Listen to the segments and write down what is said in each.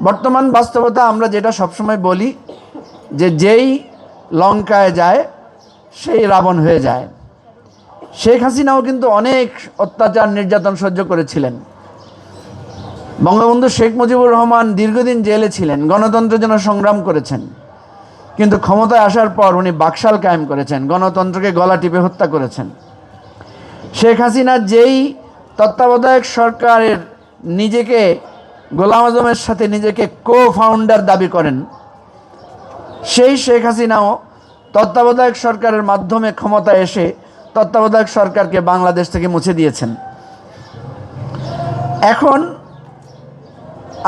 বর্তমান বাস্তবতা আমরা যেটা সবসময় বলি যে যেই লঙ্কায় যায় সেই রাবণ হয়ে যায়। শেখ হাসিনাও কিন্তু অনেক অত্যাচার নির্যাতন সহ্য করেছিলেন। বঙ্গবন্ধু শেখ মুজিবুর রহমান দীর্ঘদিন জেলে ছিলেন, গণতন্ত্রের জন্য সংগ্রাম করেছেন, কিন্তু ক্ষমতায় আসার পর উনি বাকশাল কায়েম করেছেন, গণতন্ত্রকে গলা টিপে হত্যা করেছেন। শেখ হাসিনা যেই তত্ত্বাবধায়ক সরকারের নিজেকে গোলাম আজমের সাথে নিজেকে কো-ফাউন্ডার দাবি করেন, সেই শেখ হাসিনাও তত্ত্বাবধায়ক সরকারের মাধ্যমে ক্ষমতায় এসে তত্ত্বাবধায়ক সরকারকে বাংলাদেশ থেকে মুছে দিয়েছেন। এখন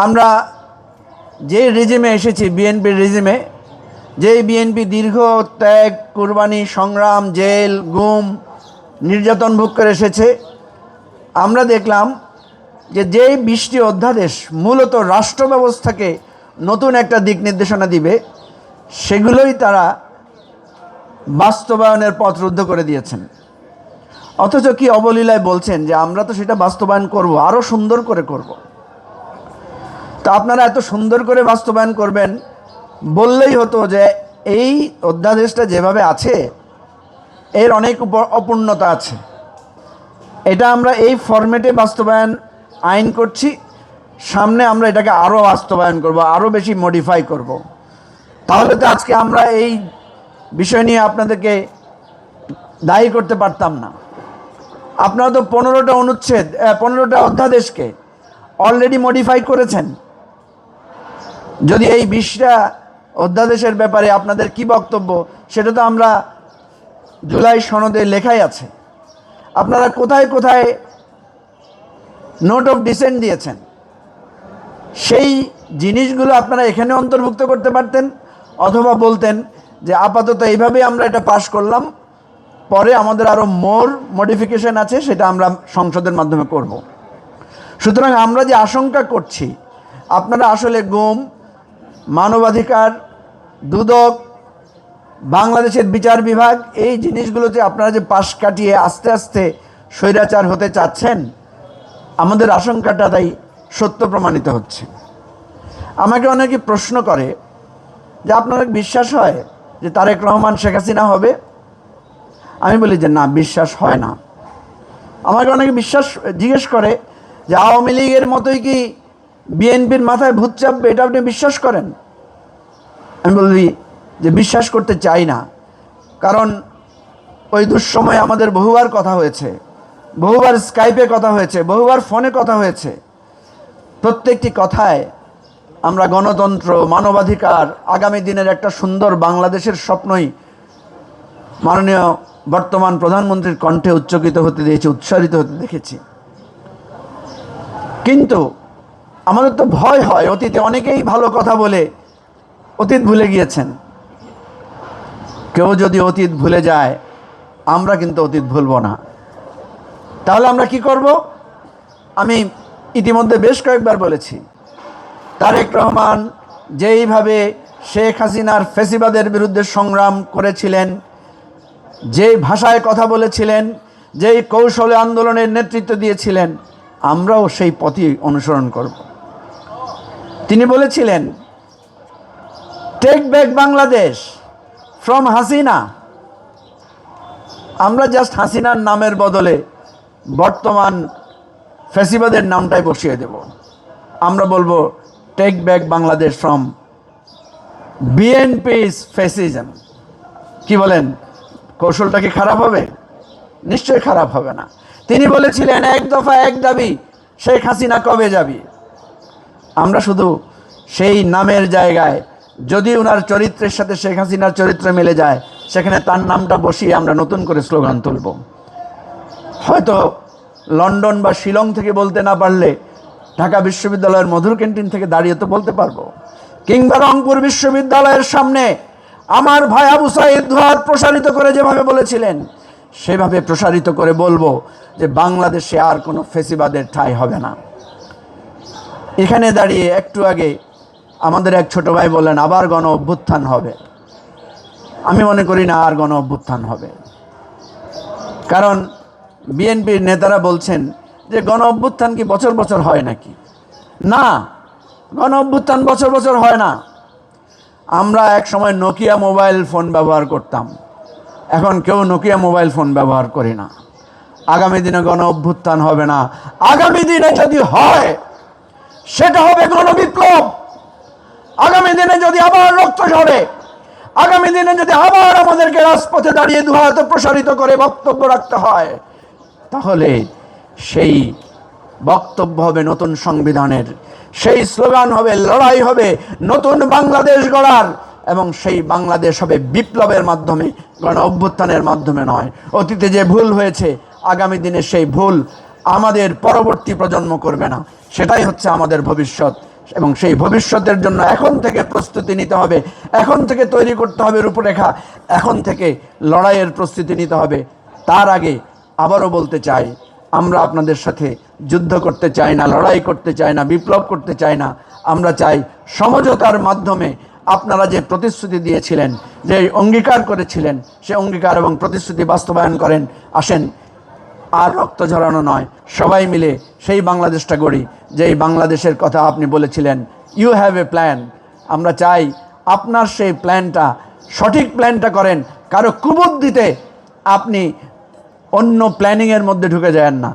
আমরা যে রেজিমে এসেছি, বিএনপির রেজিমে, যেই বিএনপি দীর্ঘ ত্যাগ, কুরবানি, সংগ্রাম, জেল, গুম, নির্যাতন ভোগ করে এসেছে, আমরা দেখলাম যে যেই 20টি অধ্যাদেশ মূলত রাষ্ট্র ব্যবস্থাকে নতুন একটা দিক নির্দেশনা দিবে, সেগুলোই তারা বাস্তবায়নের পথ রুদ্ধ করে দিয়েছেন। অথচ কি অবলীলায় বলছেন যে আমরা তো সেটা বাস্তবায়ন করব, আরও সুন্দর করে করব। তা আপনারা এত সুন্দর করে বাস্তবায়ন করবেন বললেই হতো যে এই অধ্যাদেশটা যেভাবে আছে এর অনেক অপূর্ণতা আছে, এটা আমরা এই ফরম্যাটে বাস্তবায়ন আইন করছি, সামনে আমরা এটাকে আরও বাস্তবায়ন করব, আরও বেশি মডিফাই করব। তাহলে তো আজকে আমরা এই বিষয় নিয়ে আপনাদেরকে দায়ী করতে পারতাম না। আপনারা তো 15টা অনুচ্ছেদ, 15টা অধ্যাদেশকে অলরেডি মডিফাই করেছেন। যদি এই 20টা অধ্যাদেশের ব্যাপারে আপনাদের কি বক্তব্য, সেটা তো আমরা জুলাই সনদে লেখাই আছে। আপনারা কোথায় কোথায় নোট অফ ডিসেন্ট দিয়েছেন, সেই জিনিসগুলো আপনারা এখানে অন্তর্ভুক্ত করতে পারতেন, অথবা বলতেন যে আপাতত এইভাবেই আমরা এটা পাশ করলাম, পরে আমাদের আরও মোর মডিফিকেশন আছে, সেটা আমরা সংসদের মাধ্যমে করব। সুতরাং আমরা যে আশঙ্কা করছি, আপনারা আসলে গুম, মানবাধিকার, দুদক, বাংলাদেশের বিচার বিভাগ, এই জিনিসগুলোতে আপনারা যে পাশ কাটিয়ে আস্তে আস্তে স্বৈরাচার হতে চাচ্ছেন, আমাদের আশঙ্কাটা তাই সত্য প্রমাণিত হচ্ছে। আমাকে অনেকে প্রশ্ন করে যে আপনার বিশ্বাস হয় যে তারেক রহমান শেখ হাসিনা হবে? আমি বলি যে না, বিশ্বাস হয় না। আমাকে অনেকে জিজ্ঞেস করে যে আওয়ামী লীগের মতোই কি বিএনপির মাথায় ভূত চাপবে, এটা আপনি বিশ্বাস করেন? আমি বলি যে বিশ্বাস করতে চাই না, কারণ ওই দুঃসময়ে আমাদের বহুবার কথা হয়েছে, বহুবার স্কাইপে কথা হয়েছে, বহুবার ফোনে কথা হয়েছে। প্রত্যেকটি কথায় আমরা গণতন্ত্র, মানবাধিকার, আগামী দিনের একটা সুন্দর বাংলাদেশের স্বপ্নই মাননীয় বর্তমান প্রধানমন্ত্রীর কণ্ঠে উচ্চকিত হতে দিয়েছি, উচ্চারিত হতে দেখেছি। কিন্তু আমাদের তো ভয় হয়, অতীতে অনেকেই ভালো কথা বলে অতীত ভুলে গিয়েছেন। কেউ যদি অতীত ভুলে যায়, আমরা কিন্তু অতীত ভুলব না। তাহলে আমরা কি করব? আমি ইতিমধ্যে বেশ কয়েকবার বলেছি, তারেক রহমান যেইভাবে শেখ হাসিনার ফ্যাসিবাদের বিরুদ্ধে সংগ্রাম করেছিলেন, যেই ভাষায় কথা বলেছিলেন, যেই কৌশলে আন্দোলনের নেতৃত্ব দিয়েছিলেন, আমরাও সেই পথই অনুসরণ করব। তিনি বলেছিলেন take back Bangladesh from Hasina. আমরা জাস্ট হাসিনার নামের বদলে বর্তমান ফ্যাসিবাদের নামটাই বসিয়ে দেব। আমরা বলবো take back Bangladesh from BNP's fascism. কি বলেন, কৌশলটা কি খারাপ হবে? নিশ্চয়ই খারাপ হবে না। তিনি বলেছিলেন এক দফা এক দাবি, শেখ হাসিনা কবে যাবি? আমরা শুধু সেই নামের জায়গায় যদি ওনার চরিত্রের সাথে শেখ হাসিনার চরিত্র মিলে যায়, সেখানে তার নামটা বসিয়ে আমরা নতুন করে স্লোগান তুলব। হয়তো লন্ডন বা শিলং থেকে বলতে না পারলে ঢাকা বিশ্ববিদ্যালয়ের মধুর ক্যান্টিন থেকে দাঁড়িয়ে তো বলতে পারবো, কিংবা রংপুর বিশ্ববিদ্যালয়ের সামনে আমার ভাই আবু সাঈদ দুহাত প্রসারিত করে যেভাবে বলেছিলেন, সেভাবে প্রসারিত করে বলবো যে বাংলাদেশে আর কোনো ফেসিবাদের ঠাঁই হবে না। এখানে দাঁড়িয়ে একটু আগে আমাদের এক ছোট ভাই বললেন আবার গণ অভ্যুত্থান হবে। আমি মনে করি না আর গণ অভ্যুত্থান হবে, কারণ বিএনপির নেতারা বলছেন যে গণ অভ্যুত্থান কি বছর বছর হয় নাকি? না, গণ অভ্যুত্থান বছর বছর হয় না। আমরা এক সময় নোকিয়া মোবাইল ফোন ব্যবহার করতাম, এখন কেউ নোকিয়া মোবাইল ফোন ব্যবহার করি না। আগামী দিনে গণ অভ্যুত্থান হবে না, আগামী দিনে যদি হয় সেটা হবে গণবিপ্লব। আগামী দিনে যদি আবার রক্ত ঝরে, আগামী দিনে যদি আবার আমাদেরকে রাজপথে দাঁড়িয়ে দুহাত প্রসারিত করে বক্তব্য রাখতে হয়, তাহলে সেই বক্তব্য হবে নতুন সংবিধানের, সেই স্লোগান হবে, লড়াই হবে নতুন বাংলাদেশ গড়ার, এবং সেই বাংলাদেশ হবে বিপ্লবের মাধ্যমে, গণ অভ্যুত্থানের মাধ্যমে নয়। অতীতে যে ভুল হয়েছে আগামী দিনে সেই ভুল আমাদের পরবর্তী প্রজন্ম করবে না, সেটাই হচ্ছে আমাদের ভবিষ্যৎ। এবং সেই ভবিষ্যতের জন্য এখন থেকে প্রস্তুতি নিতে হবে, এখন থেকে তৈরি করতে হবে রূপরেখা, এখন থেকে লড়াইয়ের প্রস্তুতি নিতে হবে। তার আগে আবারও বলতে চাই, আমরা আপনাদের সাথে যুদ্ধ করতে চাই না, লড়াই করতে চাই না, বিপ্লব করতে চাই না। আমরা চাই সমঝোতার মাধ্যমে আপনারা যে প্রতিশ্রুতি দিয়েছিলেন, যে অঙ্গীকার করেছিলেন, সে অঙ্গীকার এবং প্রতিশ্রুতি বাস্তবায়ন করেন। আসেন, আর রক্ত ঝরানো নয়, সবাই মিলে সেই বাংলাদেশটা গড়ি যেই বাংলাদেশের কথা আপনি বলেছিলেন। You have a plan. আমরা চাই আপনার সেই প্ল্যানটা, সঠিক প্ল্যানটা করেন, কারো কুবুদ্ধিতে আপনি অন্য প্ল্যানিংয়ের মধ্যে ঢুকে যান না।